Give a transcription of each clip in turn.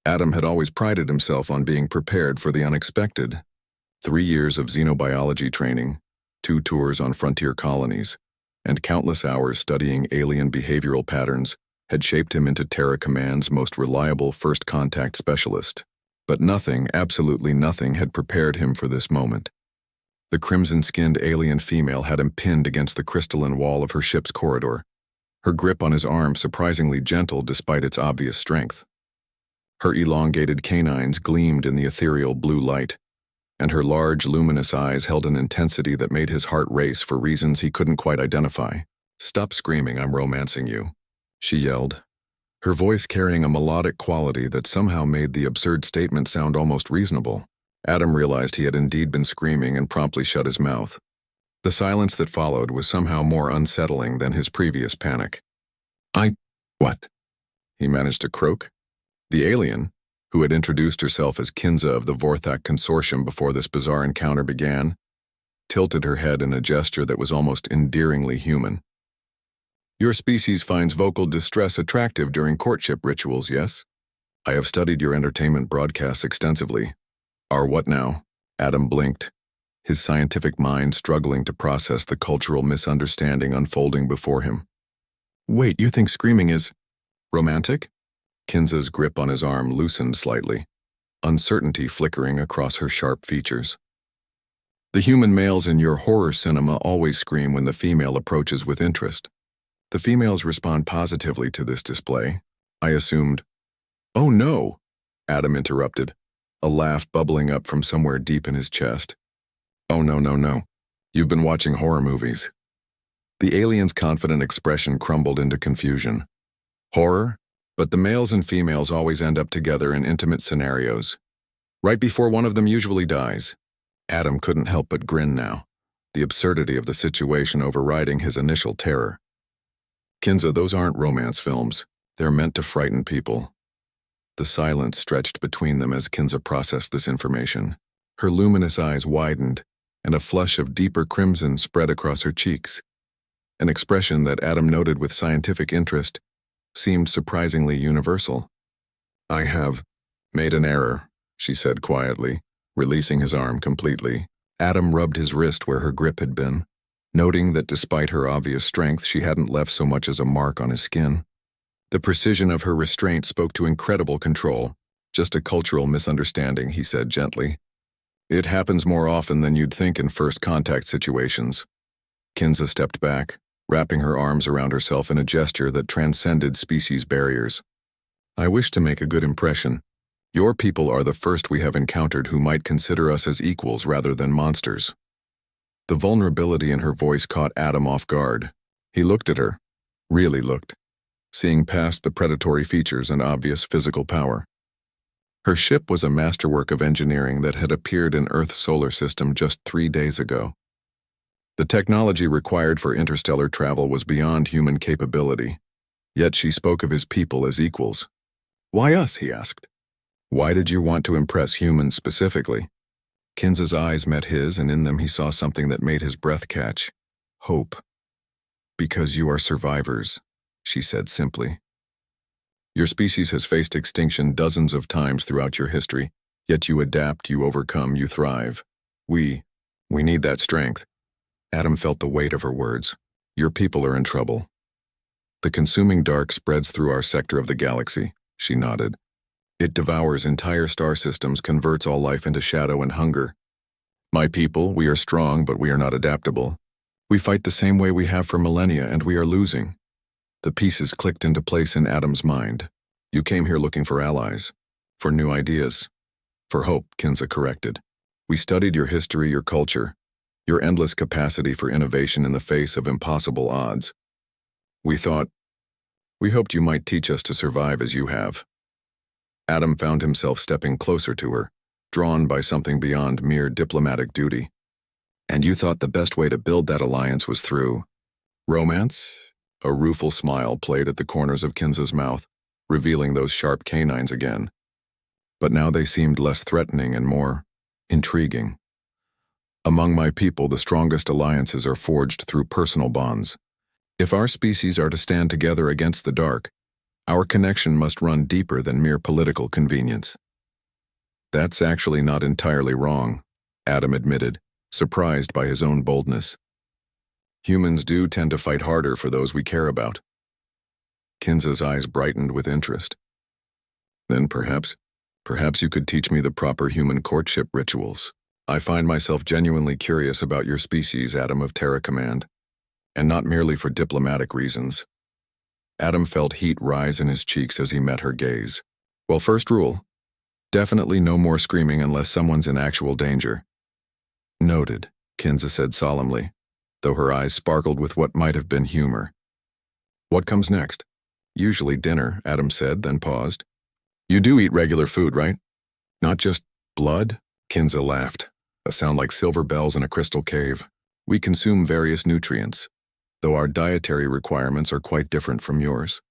Adam had always prided himself on being prepared for the unexpected. 3 years of xenobiology training, 2 tours on frontier colonies, and countless hours studying alien behavioral patterns had shaped him into Terra Command's most reliable first contact specialist. But nothing, absolutely nothing, had prepared him for this moment. The crimson-skinned alien female had him pinned against the crystalline wall of her ship's corridor, her grip on his arm surprisingly gentle despite its obvious strength. Her elongated canines gleamed in the ethereal blue light, and her large, luminous eyes held an intensity that made his heart race for reasons he couldn't quite identify. "Stop screaming, I'm romancing you," she yelled, her voice carrying a melodic quality that somehow made the absurd statement sound almost reasonable. Adam realized he had indeed been screaming and promptly shut his mouth. The silence that followed was somehow more unsettling than his previous panic. What?" he managed to croak. The alien, who had introduced herself as Kinza of the Vorthak Consortium before this bizarre encounter began, tilted her head in a gesture that was almost endearingly human. "Your species finds vocal distress attractive during courtship rituals, yes? I have studied your entertainment broadcasts extensively." "Our what now?" Adam blinked, his scientific mind struggling to process the cultural misunderstanding unfolding before him. "Wait, you think screaming is romantic?" Kinza's grip on his arm loosened slightly, uncertainty flickering across her sharp features. "The human males in your horror cinema always scream when the female approaches with interest. The females respond positively to this display. I assumed—" "Oh no," Adam interrupted, a laugh bubbling up from somewhere deep in his chest. "Oh no. You've been watching horror movies." The alien's confident expression crumbled into confusion. "Horror? But the males and females always end up together in intimate scenarios. Right before one of them usually dies." Adam couldn't help but grin now, the absurdity of the situation overriding his initial terror. "Kinza, those aren't romance films. They're meant to frighten people." The silence stretched between them as Kinza processed this information. Her luminous eyes widened, and a flush of deeper crimson spread across her cheeks. An expression that Adam noted with scientific interest seemed surprisingly universal. "I have made an error," she said quietly, releasing his arm completely. Adam rubbed his wrist where her grip had been, noting that despite her obvious strength, she hadn't left so much as a mark on his skin. The precision of her restraint spoke to incredible control. "Just a cultural misunderstanding," he said gently. "It happens more often than you'd think in first contact situations." Kinza stepped back, wrapping her arms around herself in a gesture that transcended species barriers. "I wish to make a good impression. Your people are the first we have encountered who might consider us as equals rather than monsters." The vulnerability in her voice caught Adam off guard. He looked at her, really looked, seeing past the predatory features and obvious physical power. Her ship was a masterwork of engineering that had appeared in Earth's solar system just 3 days ago. The technology required for interstellar travel was beyond human capability, yet she spoke of his people as equals. "Why us?" he asked. "Why did you want to impress humans specifically?" Kinza's eyes met his, and in them he saw something that made his breath catch. Hope. "Because you are survivors," she said simply. "Your species has faced extinction dozens of times throughout your history, yet you adapt, you overcome, you thrive. We need that strength." Adam felt the weight of her words. "Your people are in trouble. The consuming dark spreads through our sector of the galaxy," she nodded. "It devours entire star systems, converts all life into shadow and hunger. My people, we are strong, but we are not adaptable. We fight the same way we have for millennia, and we are losing." The pieces clicked into place in Adam's mind. "You came here looking for allies, for new ideas, for hope," Kinza corrected. "We studied your history, your culture, your endless capacity for innovation in the face of impossible odds. We hoped you might teach us to survive as you have." Adam found himself stepping closer to her, drawn by something beyond mere diplomatic duty. "And you thought the best way to build that alliance was through romance?" A rueful smile played at the corners of Kinza's mouth, revealing those sharp canines again. But now they seemed less threatening and more intriguing. "Among my people, the strongest alliances are forged through personal bonds. If our species are to stand together against the dark, Our connection must run deeper than mere political convenience. That's actually not entirely wrong, Adam admitted, surprised by his own boldness. Humans do tend to fight harder for those we care about. Kinza's eyes brightened with interest. Then perhaps you could teach me the proper human courtship rituals. I find myself genuinely curious about your species, Adam of Terra Command, and not merely for diplomatic reasons. Adam felt heat rise in his cheeks as he met her gaze. Well, first rule, definitely no more screaming unless someone's in actual danger. Noted, Kinza said solemnly, though her eyes sparkled with what might have been humor. What comes next? Usually dinner, Adam said, then paused. You do eat regular food, right? Not just blood? Kinza laughed, a sound like silver bells in a crystal cave. We consume various nutrients, though our dietary requirements are quite different from yours.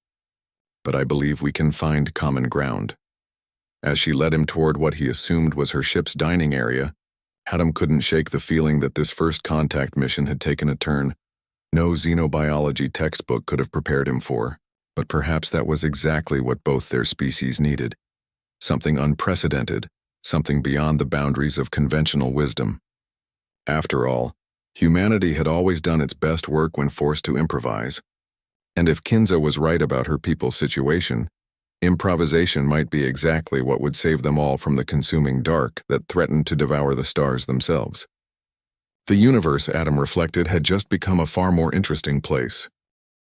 But I believe we can find common ground. As she led him toward what he assumed was her ship's dining area, Adam couldn't shake the feeling that this first contact mission had taken a turn no xenobiology textbook could have prepared him for, but perhaps that was exactly what both their species needed. Something unprecedented, something beyond the boundaries of conventional wisdom. After all, humanity had always done its best work when forced to improvise. And if Kinza was right about her people's situation, improvisation might be exactly what would save them all from the consuming dark that threatened to devour the stars themselves. The universe, Adam reflected, had just become a far more interesting place.